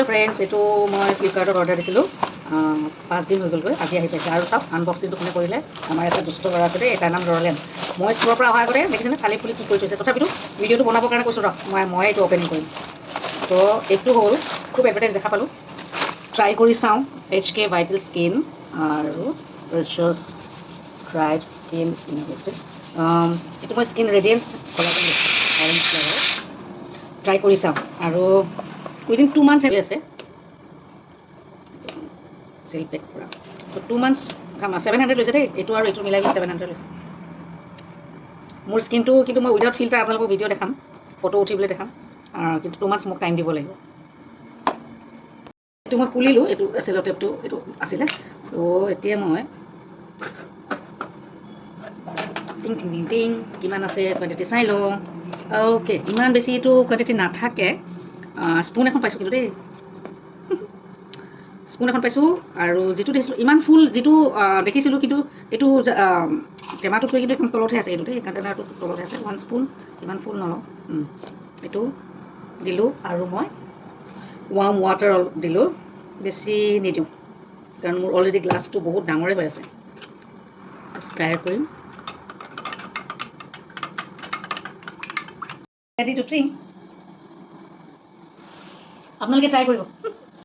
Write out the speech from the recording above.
Hello' friends, এইটো মই ফ্লিপকাৰ্টত অৰ্ডাৰ দিছিলোঁ 5 দিন হৈ গ'লগৈ, আজি আহি পাইছে। আৰু চাওক আনবক্সিংটো কোনে কৰিলে, আমাৰ এটা দুষ্ট ল'ৰা আছে দেই, তাৰ নাম ৰলেন। মই স্কুলৰ পৰা অহাৰ আগতে দেখিছেনে ফালি ফুলি কি কৰি থৈছে, তথাপিতো ভিডিঅ'টো বনাবৰ কাৰণে কৈছোঁ ৰহ, মই এইটো অ'পেনিং কৰিম। তো এইটো হ'ল, খুব এডভাৰটাইজ দেখা পালোঁ, ট্ৰাই কৰি চাওঁ। HK ভাইটেল স্কিন আৰু ৰিচাৰ্ছ ক্ৰাইব স্কিন ইনভেষ্টেড। এইটো মই skin radiance collagen orange flavour try কৰি চাওঁ। আৰু উইদিন 2 months আছে চেল পেক কৰা। তো 2 months 700 লৈছে দেই, এইটো আৰু এইটো মিলাই 700 লৈছে। মোৰ স্কিনটো কিন্তু মই উইদাউট ফিল্টাৰ আপোনালোকক ভিডিঅ' দেখাম, ফটো উঠিবলৈ দেখাম, কিন্তু 2 months মোক টাইম দিব লাগিব। এইটো মই খুলিলোঁ, এইটো চেল টেপটো এইটো আছিলে। তো এতিয়া মই টিং টিং টিং টিং কিমান আছে কোৱাণ্টিটি চাই লওঁ। অ'কে, ইমান বেছি এইটো কোৱাণ্টিটি নাথাকে। স্পুন এখন পাইছোঁ কিন্তু দেই, স্পুন এখন পাইছোঁ। আৰু যিটো দেখিছিলোঁ ইমান ফুল, যিটো দেখিছিলোঁ, কিন্তু এইটো টেমাটোতকৈ কিন্তু এখন তলতহে আছে, এইটো দেই কণ্টেইনাৰটো তলতহে আছে। 1 স্পুন, ইমান ফুল নলওঁ। এইটো দিলোঁ আৰু মই ৱাৰ্ম ৱাটাৰ দিলোঁ, বেছি নিদিওঁ কাৰণ মোৰ অলৰেডি গ্লাছটো বহুত ডাঙৰে হৈ আছে। ষ্টাৰ কৰিম, ৰেডি টু ড্ৰিংক। আপোনালোকে ট্ৰাই কৰিব।